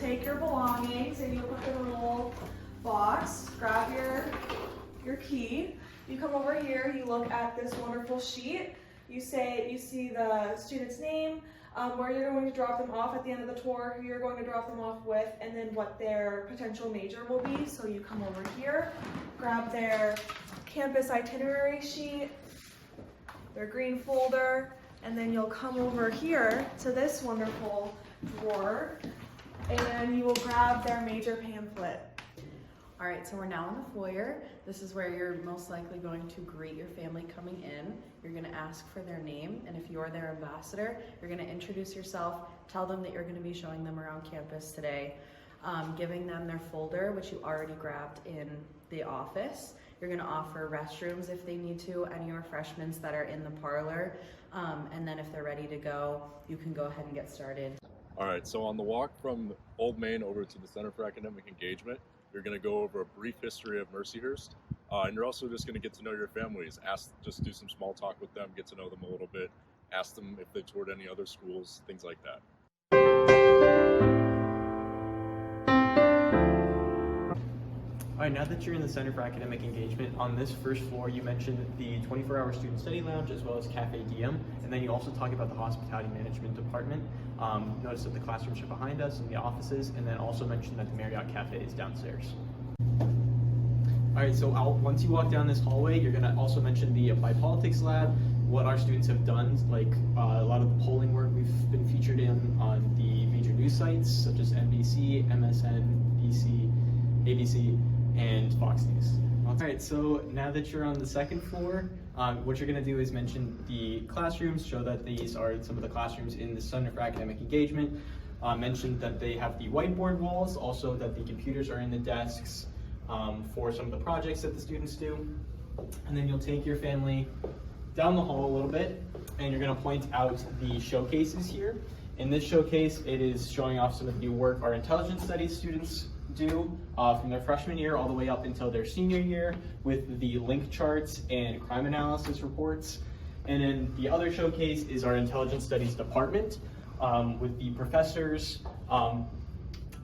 take your belongings and you'll put them in a little box, grab your key. You come over here, you look at this wonderful sheet. You see the student's name, where you're going to drop them off at the end of the tour, who you're going to drop them off with, and then what their potential major will be. So you come over here, grab their campus itinerary sheet, their green folder, and then you'll come over here to this wonderful drawer, and you will grab their major pamphlet. All right, so we're now in the foyer. This is where you're most likely going to greet your family coming in. You're gonna ask for their name, and if you're their ambassador, you're gonna introduce yourself, tell them that you're gonna be showing them around campus today, giving them their folder, which you already grabbed in the office. You're gonna offer restrooms if they need to, any refreshments that are in the parlor, and then if they're ready to go, you can go ahead and get started. All right, so on the walk from Old Main over to the Center for Academic Engagement, you're going to go over a brief history of Mercyhurst, and you're also just going to get to know your families. Just do some small talk with them, get to know them a little bit, ask them if they toured any other schools, things like that. All right, now that you're in the Center for Academic Engagement, on this first floor, you mentioned the 24-hour student study lounge as well as Cafe Diem, and then you also talk about the hospitality management department. Notice that the classrooms are behind us and the offices, and then also mention that the Marriott Cafe is downstairs. All right, so once you walk down this hallway, you're gonna also mention the Applied Politics Lab, what our students have done, like a lot of the polling work we've been featured in on the major news sites, such as NBC, MSN, BC, ABC, and Fox News. All right, so now that you're on the second floor, what you're gonna do is mention the classrooms, show that these are some of the classrooms in the Center for Academic Engagement, mention that they have the whiteboard walls, also that the computers are in the desks for some of the projects that the students do. And then you'll take your family down the hall a little bit, and you're gonna point out the showcases here. In this showcase, it is showing off some of the work our intelligence studies students do from their freshman year all the way up until their senior year with the link charts and crime analysis reports. And then the other showcase is our intelligence studies department with the professors, all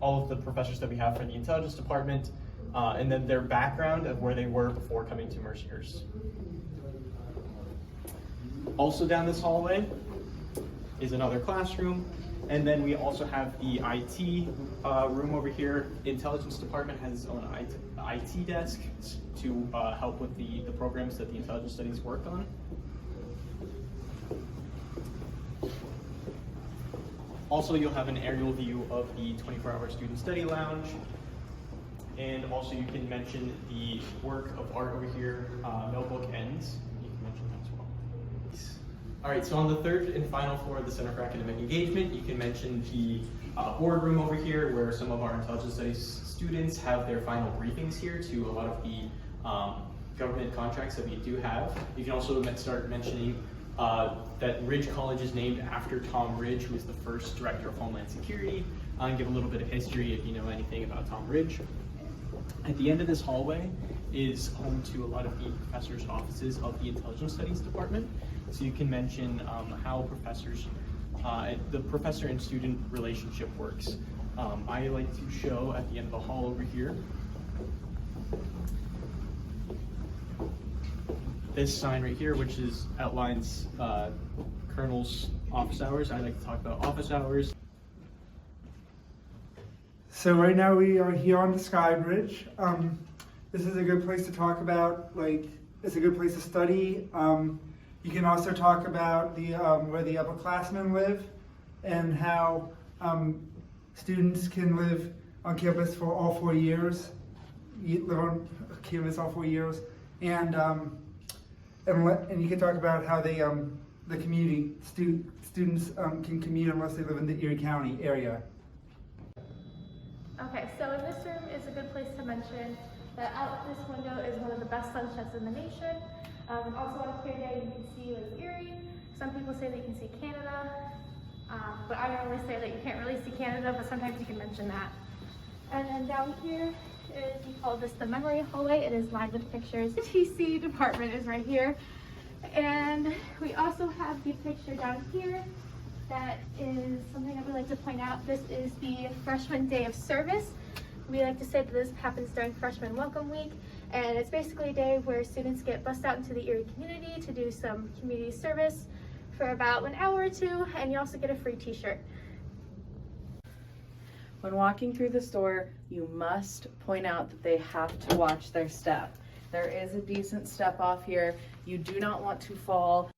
of the professors that we have for the intelligence department, and then their background of where they were before coming to Mercyhurst. Also down this hallway is another classroom. And then we also have the IT room over here. Intelligence department has its own IT desk to help with the programs that the intelligence studies work on. Also, you'll have an aerial view of the 24-hour student study lounge. And also you can mention the work of art over here, Notebook Ends. You can mention that as well. All right, so on the third and final floor of the Center for Academic Engagement, you can mention the boardroom over here where some of our intelligence studies students have their final briefings here to a lot of the government contracts that we do have. You can also start mentioning that Ridge College is named after Tom Ridge, who was the first director of Homeland Security, and give a little bit of history if you know anything about Tom Ridge. At the end of this hallway is home to a lot of the professors' offices of the Intelligence Studies Department. So you can mention how professors, the professor and student relationship works. I like to show at the end of the hall over here this sign right here, which outlines Colonel's office hours. I like to talk about office hours. So right now we are here on the Sky Bridge. This is a good place to talk about, it's a good place to study. You can also talk about where the upperclassmen live and how students can live on campus for all 4 years, live on campus all 4 years, and you can talk about how they, the community, students can commute unless they live in the Erie County area. Okay, so in this room is a good place to mention that out this window is one of the best sunsets in the nation. Also on a clear day you can see Lake Erie. Some people say that you can see Canada, but I normally say that you can't really see Canada, but sometimes you can mention that. And then down here is, we call this the memory hallway. It is lined with pictures. The TC department is right here. And we also have the picture down here that is something that we like to point out. This is the Freshman Day of Service. We like to say that this happens during Freshman Welcome Week, and it's basically a day where students get bussed out into the Erie community to do some community service for about an hour or two, and you also get a free t-shirt. When walking through the store, you must point out that they have to watch their step. There is a decent step off here. You do not want to fall.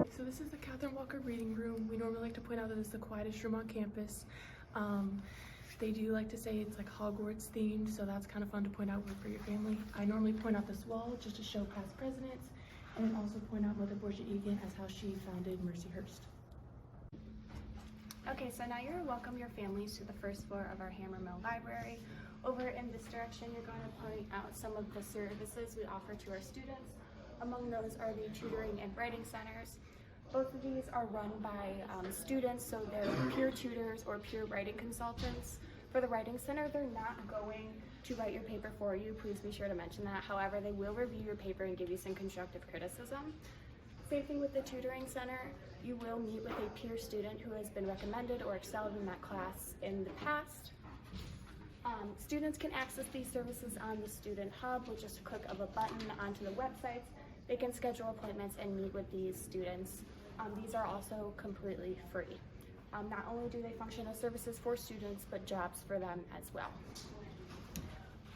So this is the Catherine Walker Reading Room. We normally like to point out that it's the quietest room on campus. They do like to say it's like Hogwarts themed, so that's kind of fun to point out for your family. I normally point out this wall just to show past presidents, and then also point out Mother Borgia Egan as how she founded Mercyhurst. Okay, so now you're welcome your families to the first floor of our Hammer Mill Library. Over in this direction, you're going to point out some of the services we offer to our students. Among those are the tutoring and writing centers. Both of these are run by students, so they're peer tutors or peer writing consultants. For the writing center, they're not going to write your paper for you. Please be sure to mention that. However, they will review your paper and give you some constructive criticism. Same thing with the tutoring center. You will meet with a peer student who has been recommended or excelled in that class in the past. Students can access these services on the Student Hub with just a click of a button onto the websites. They can schedule appointments and meet with these students. These are also completely free. Not only do they function as services for students, but jobs for them as well.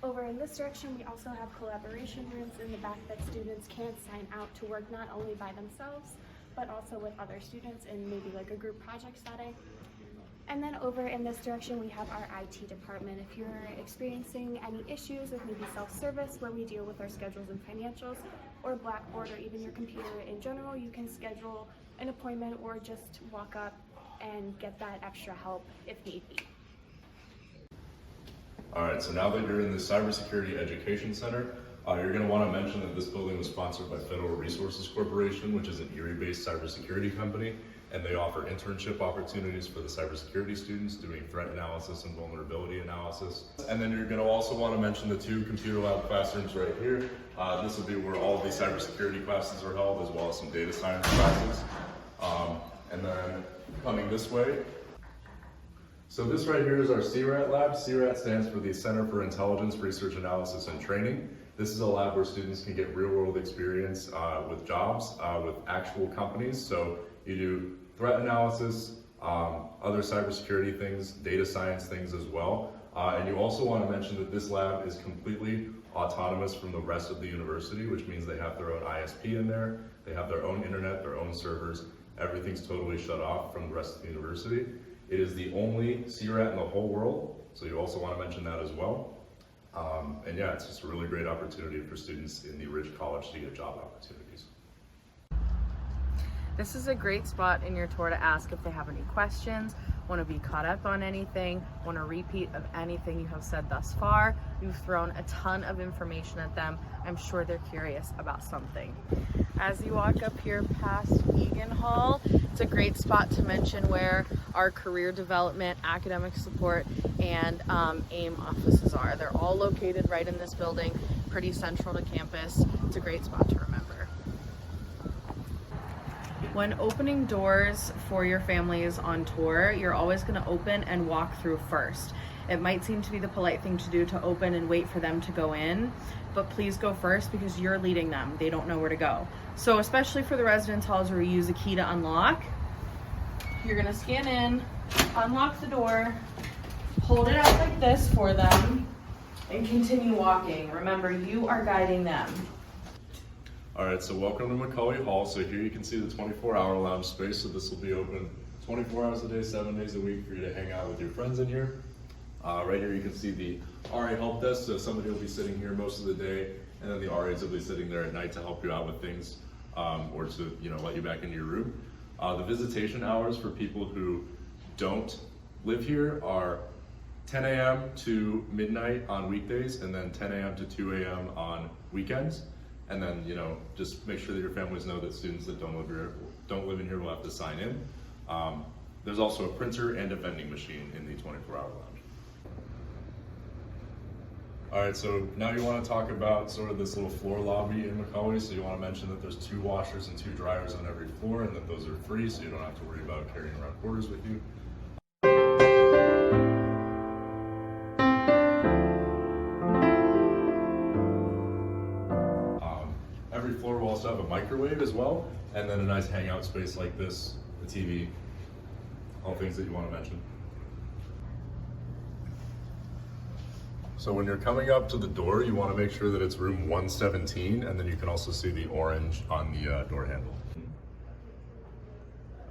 Over in this direction, we also have collaboration rooms in the back that students can sign out to work not only by themselves, but also with other students in maybe like a group project setting. And then over in this direction, we have our IT department. If you're experiencing any issues with maybe self-service, where we deal with our schedules and financials, or Blackboard, or even your computer in general, you can schedule an appointment or just walk up and get that extra help if need be. All right, so now that you're in the Cybersecurity Education Center, you're going to want to mention that this building was sponsored by Federal Resources Corporation, which is an Erie-based cybersecurity company, and they offer internship opportunities for the cybersecurity students doing threat analysis and vulnerability analysis. And then you're going to also want to mention the 2 computer lab classrooms right here. This will be where all of these cybersecurity classes are held, as well as some data science classes. And then coming this way, so this right here is our CRAT lab. CRAT stands for the Center for Intelligence, Research, Analysis, and Training. This is a lab where students can get real-world experience with jobs, with actual companies. So you do threat analysis, other cybersecurity things, data science things as well. And you also want to mention that this lab is completely autonomous from the rest of the university, which means they have their own ISP in there, they have their own internet, their own servers. Everything's totally shut off from the rest of the university. It is the only CRAT in the whole world, so you also want to mention that as well. And yeah, it's just a really great opportunity for students in the Ridge College to get job opportunities. This is a great spot in your tour to ask if they have any questions, want to be caught up on anything, want a repeat of anything you have said thus far. You've thrown a ton of information at them. I'm sure they're curious about something. As you walk up here past Egan Hall, it's a great spot to mention where our career development, academic support, and AIM offices are. They're all located right in this building, pretty central to campus. It's a great spot to remember. When opening doors for your families on tour, you're always going to open and walk through first. It might seem to be the polite thing to do to open and wait for them to go in, but please go first because you're leading them. They don't know where to go. So especially for the residence halls where we use a key to unlock, you're going to scan in, unlock the door, hold it out like this for them, and continue walking. Remember, you are guiding them. All right, so welcome to Macaulay Hall. So here you can see the 24-hour lounge space. So this will be open 24 hours a day, 7 days a week for you to hang out with your friends in here. Right here you can see the RA help desk. So somebody will be sitting here most of the day, and then the RAs will be sitting there at night to help you out with things, or to let you back into your room. The visitation hours for people who don't live here are 10 a.m. to midnight on weekdays, and then 10 a.m. to 2 a.m. on weekends. And then, just make sure that your families know that students that don't live in here will have to sign in. There's also a printer and a vending machine in the 24-hour lounge. All right, so now you want to talk about sort of this little floor lobby in Macaulay. So you want to mention that there's 2 washers and 2 dryers on every floor, and that those are free, so you don't have to worry about carrying around quarters with you. Every floor will also have a microwave as well, and then a nice hangout space like this, the TV, all things that you want to mention. So when you're coming up to the door, you want to make sure that it's room 117, and then you can also see the orange on the door handle.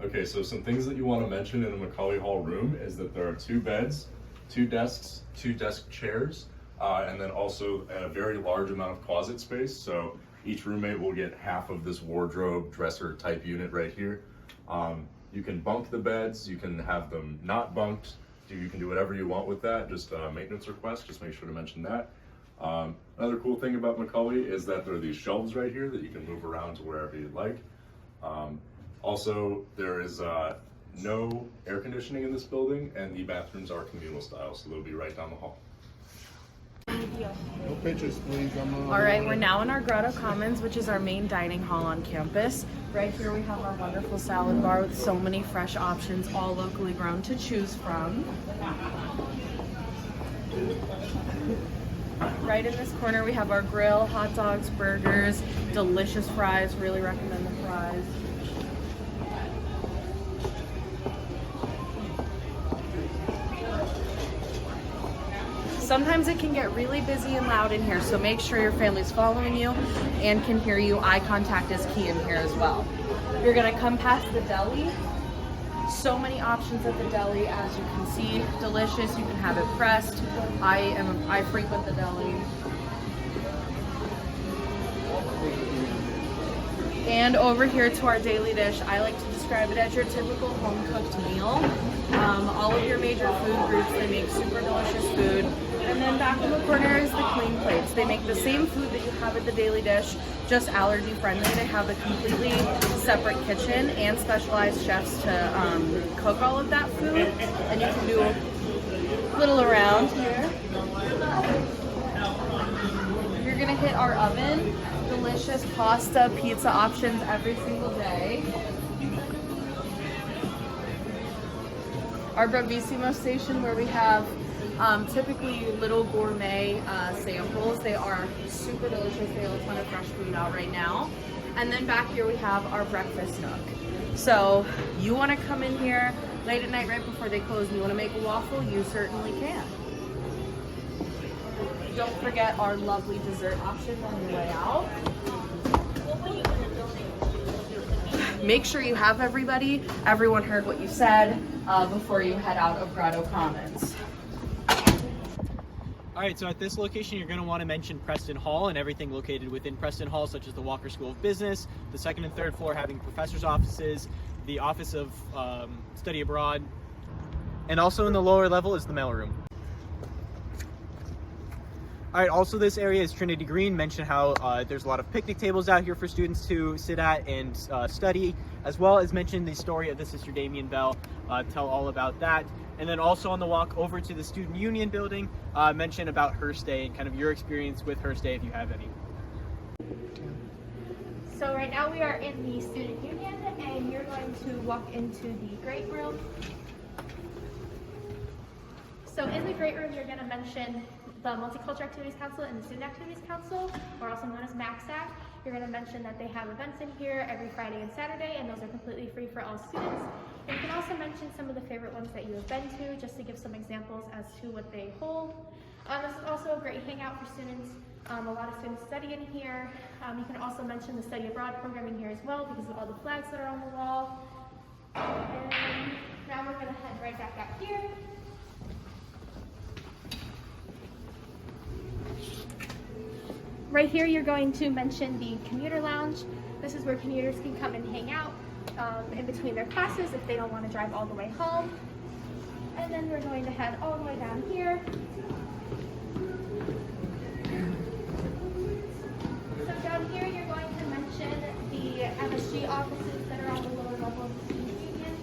Okay, so some things that you want to mention in a Macaulay Hall room is that there are 2 beds, 2 desks, 2 desk chairs, and then also a very large amount of closet space. So each roommate will get half of this wardrobe dresser type unit right here. You can bunk the beds, you can have them not bunked, you can do whatever you want with that, just a maintenance request, just make sure to mention that. Another cool thing about Macaulay is that there are these shelves right here that you can move around to wherever you'd like. Also, there is no air conditioning in this building, and the bathrooms are communal style, so they'll be right down the hall. No pictures, please. All right, we're now in our Grotto Commons, which is our main dining hall on campus. Right here we have our wonderful salad bar with so many fresh options, all locally grown to choose from. Right in this corner we have our grill, hot dogs, burgers, delicious fries, really recommend the fries. Sometimes it can get really busy and loud in here, so make sure your family's following you and can hear you. Eye contact is key in here as well. You're gonna come past the deli. So many options at the deli, as you can see. Delicious, you can have it pressed. I frequent the deli. And over here to our daily dish, I like to describe it as your typical home-cooked meal. All of your major food groups, they make super delicious food. And then back in the corner is the clean plates. They make the same food that you have at the daily dish, just allergy friendly. They have a completely separate kitchen and specialized chefs to cook all of that food. And you can do a little around here. You're gonna hit our oven. Delicious pasta, pizza options every single day. Our Bravissimo station, where we have typically little gourmet samples. They are super delicious. They have a ton of fresh food out right now. And then back here we have our breakfast nook. So you want to come in here late at night right before they close and you want to make a waffle, you certainly can. Don't forget our lovely dessert option on your way out. Make sure you have everyone heard what you said before you head out of Grotto Commons. All right, so at this location, you're going to want to mention Preston Hall and everything located within Preston Hall, such as the Walker School of Business, the 2nd and 3rd floor having professors' offices, the Office of Study Abroad, and also in the lower level is the mailroom. All right, also this area is Trinity Green. Mention how there's a lot of picnic tables out here for students to sit at and study, as well as mention the story of the Sister Damien Bell, tell all about that. And then also on the walk over to the Student Union building, mention about Hearst Day and kind of your experience with Hearst Day if you have any. So right now we are in the Student Union and you're going to walk into the Great Room. So in the Great Room you're going to mention the Multicultural Activities Council and the Student Activities Council, or also known as MACSAC. You're going to mention that they have events in here every Friday and Saturday, and those are completely free for all students. And you can also mention some of the favorite ones that you have been to, just to give some examples as to what they hold. This is also a great hangout for students. A lot of students study in here. You can also mention the Study Abroad program in here as well, because of all the flags that are on the wall. And now we're going to head right back out here. Right here, you're going to mention the commuter lounge. This is where commuters can come and hang out in between their classes if they don't want to drive all the way home. And then we're going to head all the way down here. So down here, you're going to mention the MSG offices that are on the lower level of the Student Union.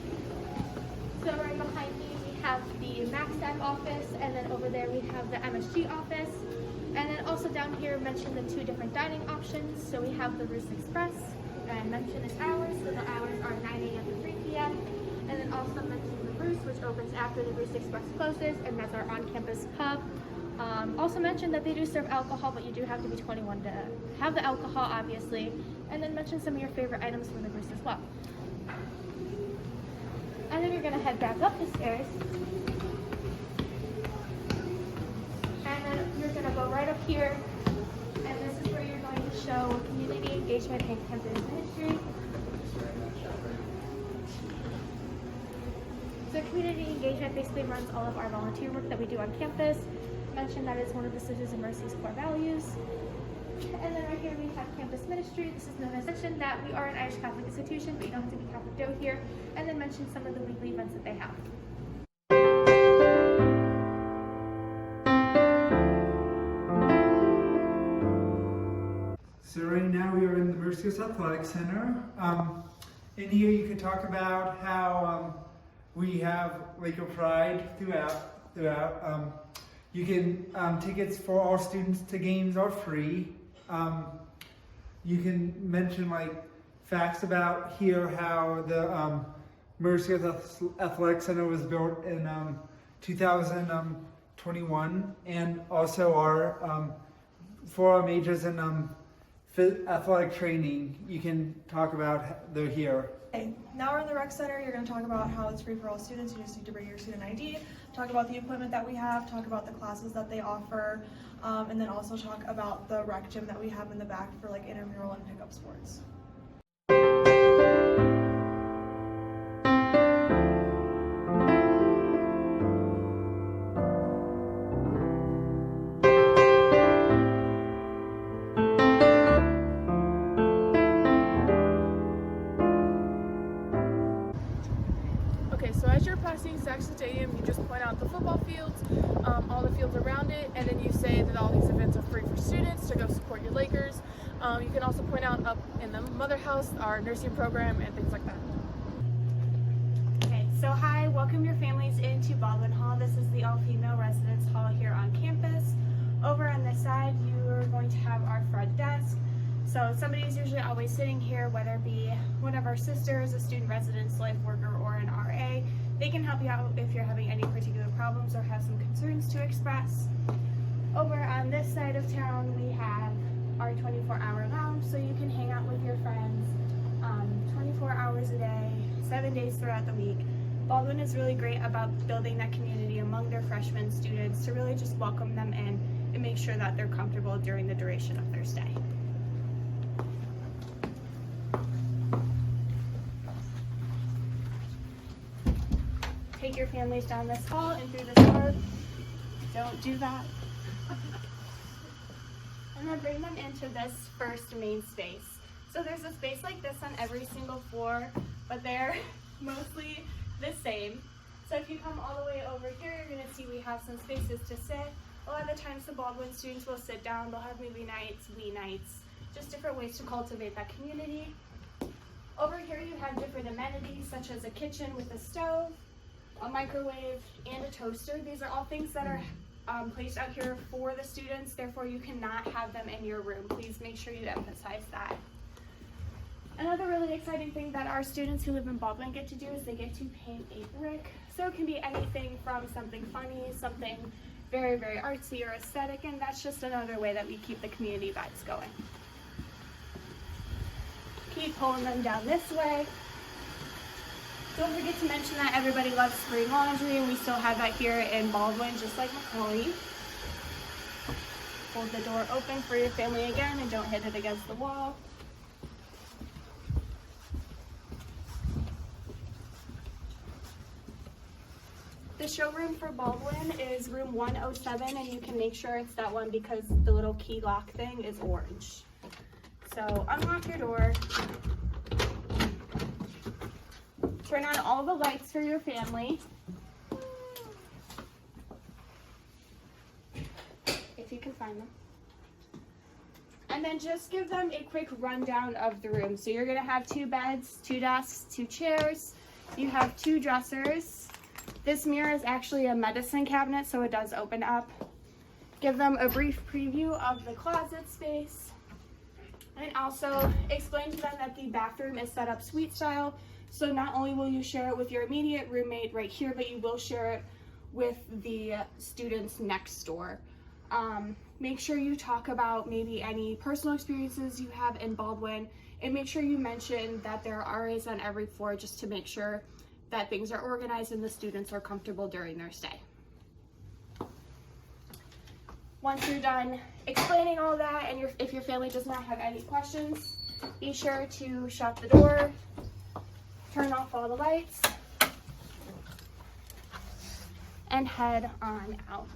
So right behind me, we have the MACSAC office, and then over there we have the MSG office. And then also down here, mention the 2 different dining options. So we have the Roost Express, and mention its hours. So the hours are 9 a.m. to 3 p.m. And then also mention the Roost, which opens after the Roost Express closes, and that's our on-campus pub. Also mention that they do serve alcohol, but you do have to be 21 to have the alcohol, obviously. And then mention some of your favorite items from the Roost as well. And then you're gonna head back up the stairs. And then you're gonna go right up here. And this is where you're going to show community engagement and campus ministry. So community engagement basically runs all of our volunteer work that we do on campus. Mention that is one of the Sisters of Mercy's core values. And then right here we have campus ministry. This is known as mention that we are an Irish Catholic institution, but you don't have to be Catholic to go here. And then mention some of the weekly events that they have. So right now we are in the Mercyhurst Athletic Center. In here you can talk about how we have Laker Pride throughout. You can tickets for all students to games are free. You can mention like facts about here how the Mercyhurst Athletic Center was built in 2021, and also our for our majors in athletic training. You can talk about they're here. Okay, now we're in the rec center. You're going to talk about how it's free for all students. You just need to bring your student ID, talk about the equipment that we have, talk about the classes that they offer, and then also talk about the rec gym that we have in the back for like intramural and pickup sports. Okay, so as you're passing Saxon Stadium, you just point out the football fields, all the fields around it, and then you say that all these events are free for students to go support your Lakers. You can also point out up in the Mother House, our nursing program, and things like that. Okay, so hi, welcome your families into Baldwin Hall. This is the all-female residence hall here on campus. Over on this side, you are going to have our front desk. So somebody's usually always sitting here, whether it be one of our sisters, a student residence, life worker, or an RA. They can help you out if you're having any particular problems or have some concerns to express. Over on this side of town, we have our 24-hour lounge, so you can hang out with your friends 24 hours a day, 7 days throughout the week. Baldwin is really great about building that community among their freshman students to really just welcome them in and make sure that they're comfortable during the duration of their stay. Take your families down this hall and through this door. Don't do that. And then bring them into this first main space. So there's a space like this on every single floor, but they're mostly the same. So if you come all the way over here, you're gonna see we have some spaces to sit. A lot of the times the Baldwin students will sit down, they'll have movie nights, Wii nights, just different ways to cultivate that community. Over here you have different amenities such as a kitchen with a stove, a microwave, and a toaster. These are all things that are placed out here for the students, therefore you cannot have them in your room. Please make sure you emphasize that. Another really exciting thing that our students who live in Baldwin get to do is they get to paint a brick. So it can be anything from something funny, something very, very artsy or aesthetic, and that's just another way that we keep the community vibes going. Keep pulling them down this way. Don't forget to mention that everybody loves spring laundry, and we still have that here in Baldwin, just like McCauley. Hold the door open for your family again, and don't hit it against the wall. The showroom for Baldwin is room 107, and you can make sure it's that one because the little key lock thing is orange. So unlock your door. Turn on all the lights for your family. If you can find them. And then just give them a quick rundown of the room. So you're gonna have 2 beds, 2 desks, 2 chairs. You have 2 dressers. This mirror is actually a medicine cabinet, so it does open up. give them a brief preview of the closet space, and also explain to them that the bathroom is set up suite style. So not only will you share it with your immediate roommate right here, but you will share it with the students next door. Make sure you talk about maybe any personal experiences you have in Baldwin, and make sure you mention that there are RAs on every floor just to make sure that things are organized and the students are comfortable during their stay. Once you're done explaining all that, and if your family does not have any questions, be sure to shut the door, turn off all the lights, and head on out.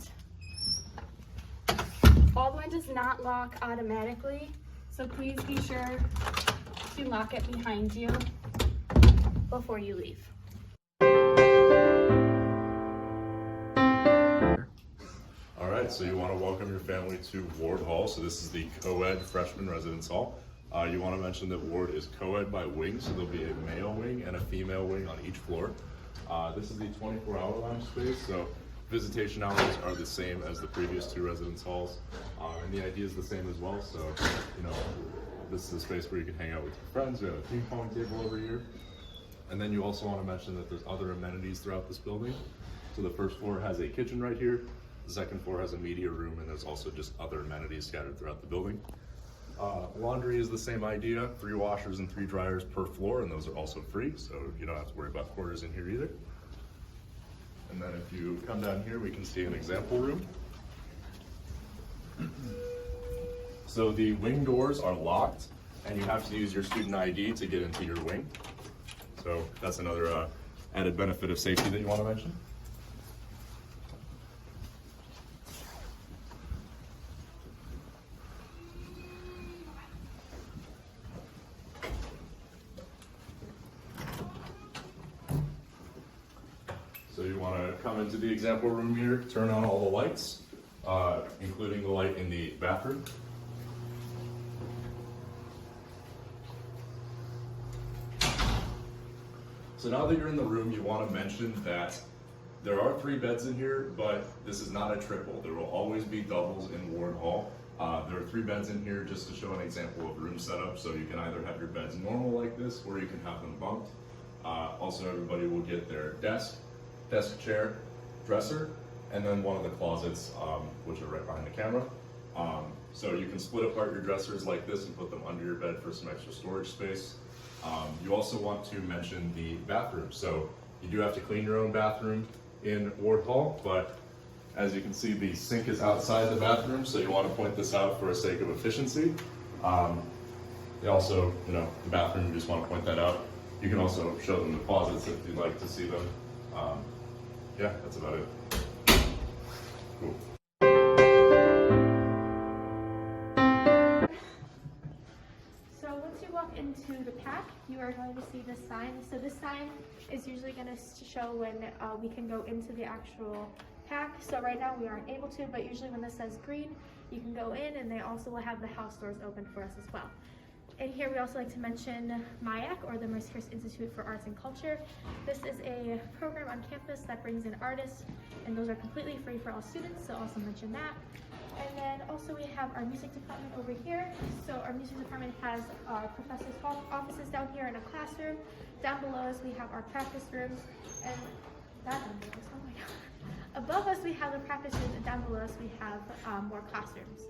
Baldwin does not lock automatically, so please be sure to lock it behind you before you leave. All right, so you want to welcome your family to Ward Hall. So this is the co-ed freshman residence hall. You want to mention that Ward is co-ed by wing, so there'll be a male wing and a female wing on each floor. This is the 24-hour lounge space, so visitation hours are the same as the previous two residence halls, and the idea is the same as well. So, this is a space where you can hang out with your friends. We have a ping pong table over here. And then you also want to mention that there's other amenities throughout this building. So the first floor has a kitchen right here. The second floor has a media room, and there's also just other amenities scattered throughout the building. Laundry is the same idea, 3 washers and 3 dryers per floor, and those are also free, so you don't have to worry about quarters in here either. And then if you come down here, we can see an example room. So the wing doors are locked, and you have to use your student ID to get into your wing. So that's another added benefit of safety that you want to mention. So you want to come into the example room here, turn on all the lights, including the light in the bathroom. So now that you're in the room, you want to mention that there are 3 beds in here, but this is not a triple. There will always be doubles in Ward Hall. There are 3 beds in here just to show an example of room setup. So you can either have your beds normal like this, or you can have them bunked. Also, everybody will get their desk chair, dresser, and then one of the closets, which are right behind the camera. So you can split apart your dressers like this and put them under your bed for some extra storage space. You also want to mention the bathroom. So you do have to clean your own bathroom in Ward Hall, but as you can see, the sink is outside the bathroom, so you want to point this out for the sake of efficiency. They also, the bathroom, you just want to point that out. You can also show them the closets if you'd like to see them. Yeah, that's about it. Cool. So once you walk into the pack, you are going to see this sign. So this sign is usually going to show when we can go into the actual pack. So right now we aren't able to, but usually when this says green, you can go in, and they also will have the house doors open for us as well. And here we also like to mention MIAC, or the Mercyhurst Institute for Arts and Culture. This is a program on campus that brings in artists, and those are completely free for all students, so also mention that. And then also we have our music department over here. So our music department has our professors' offices down here in a classroom. Down below us we have our practice rooms, and that down below us, oh my god. Above us we have the practice rooms, and down below us we have more classrooms.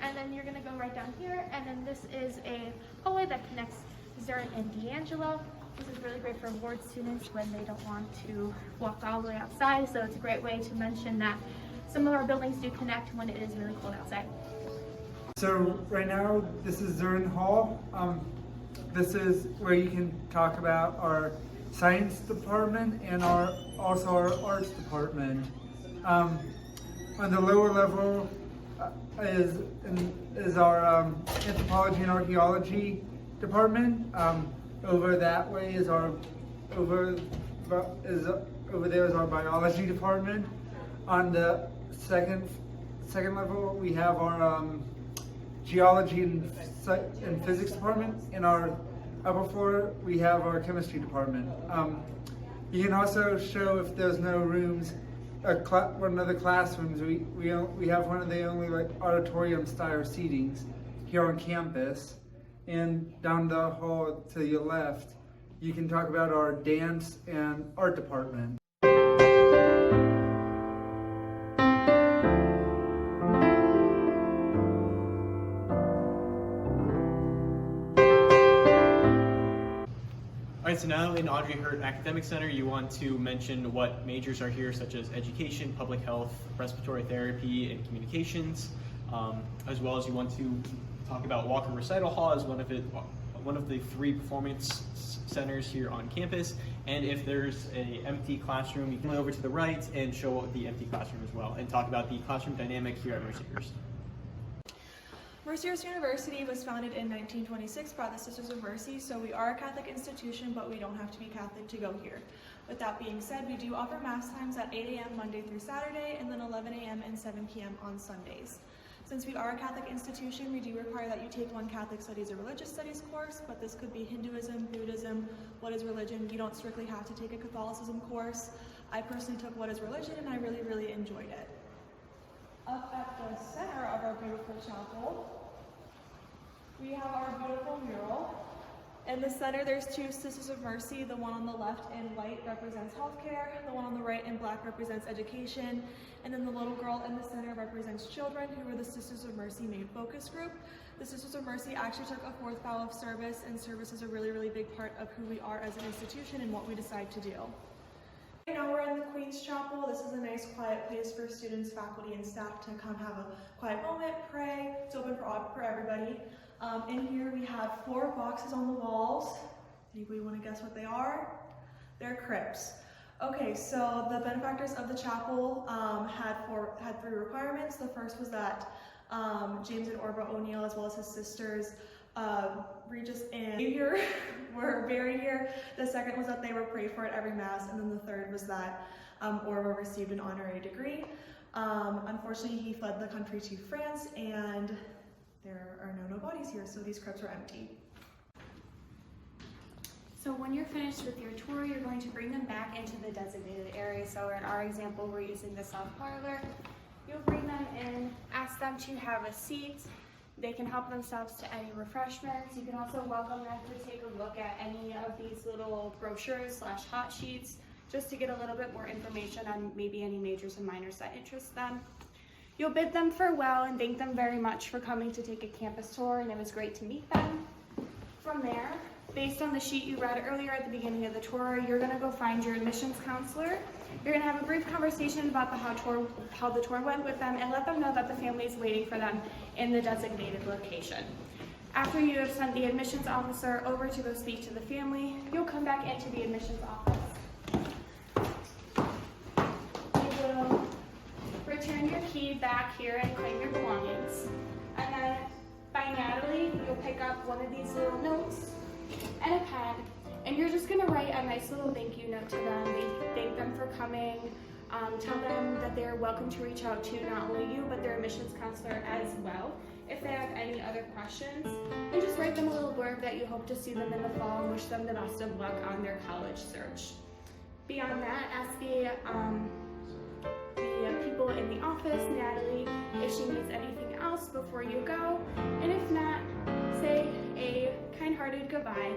And then you're gonna go right down here, and then this is a hallway that connects Zurn and D'Angelo. This is really great for Ward students when they don't want to walk all the way outside, so it's a great way to mention that some of our buildings do connect when it is really cold outside. So right now, this is Zurn Hall. This is where you can talk about our science department and also our arts department. On the lower level is our anthropology and archaeology department. Over that way is over there is our biology department. On the second level, we have our geology and physics department. In our upper floor, we have our chemistry department. You can also show if there's no rooms one of the classrooms. We have one of the only like auditorium style seatings here on campus, and down the hall to your left, you can talk about our dance and art department. All right, so now in Audrey Hurt Academic Center, you want to mention what majors are here, such as education, public health, respiratory therapy, and communications, as well as you want to talk about Walker Recital Hall as one of the 3 performance centers here on campus. And if there's an empty classroom, you can go over to the right and show the empty classroom as well, and talk about the classroom dynamic here at Mercyhurst. Mercyhurst University was founded in 1926 by the Sisters of Mercy, so we are a Catholic institution, but we don't have to be Catholic to go here. With that being said, we do offer Mass times at 8 a.m. Monday through Saturday, and then 11 a.m. and 7 p.m. on Sundays. Since we are a Catholic institution, we do require that you take one Catholic Studies or Religious Studies course, but this could be Hinduism, Buddhism, what is religion. You don't strictly have to take a Catholicism course. I personally took what is religion, and I really, really enjoyed it. Up at the center of our beautiful chapel, we have our beautiful mural. In the center, there's 2 Sisters of Mercy. The one on the left in white represents healthcare. The one on the right in black represents education. And then the little girl in the center represents children, who are the Sisters of Mercy main focus group. The Sisters of Mercy actually took a 4th vow of service, and service is a really, really big part of who we are as an institution and what we decide to do. Right now we're in the Queen's Chapel. This is a nice quiet place for students, faculty, and staff to come have a quiet moment, pray. It's open for everybody. In here we have 4 boxes on the walls. Anybody want to guess what they are? They're crypts. Okay, so the benefactors of the chapel had 3 requirements. The first was that James and Orba O'Neill, as well as his sisters, Regis and Xavier, were buried here. The second was that they were prayed for at every Mass, and then the third was that Orba received an honorary degree. Unfortunately, he fled the country to France, and there are no bodies here, so these crypts are empty. So when you're finished with your tour, you're going to bring them back into the designated area. So in our example, we're using the South Parlor. You'll bring them in, ask them to have a seat. They can help themselves to any refreshments. You can also welcome them to take a look at any of these little brochures / hot sheets, just to get a little bit more information on maybe any majors and minors that interest them. You'll bid them farewell and thank them very much for coming to take a campus tour, and it was great to meet them. From there, based on the sheet you read earlier at the beginning of the tour, you're gonna go find your admissions counselor. You're gonna have a brief conversation about how the tour went with them, and let them know that the family is waiting for them in the designated location. After you have sent the admissions officer over to go speak to the family, you'll come back into the admissions office. You will return your key back here and claim your belongings. And then by Natalie, you'll pick up one of these little notes and a pen, and you're just gonna write a nice little thank you note to them. Thank them for coming. Tell them that they're welcome to reach out to not only you, but their admissions counselor as well, if they have any other questions. And just write them a little blurb that you hope to see them in the fall and wish them the best of luck on their college search. Beyond that, ask the people in the office, Natalie, if she needs anything else before you go. And if not, say a kind-hearted goodbye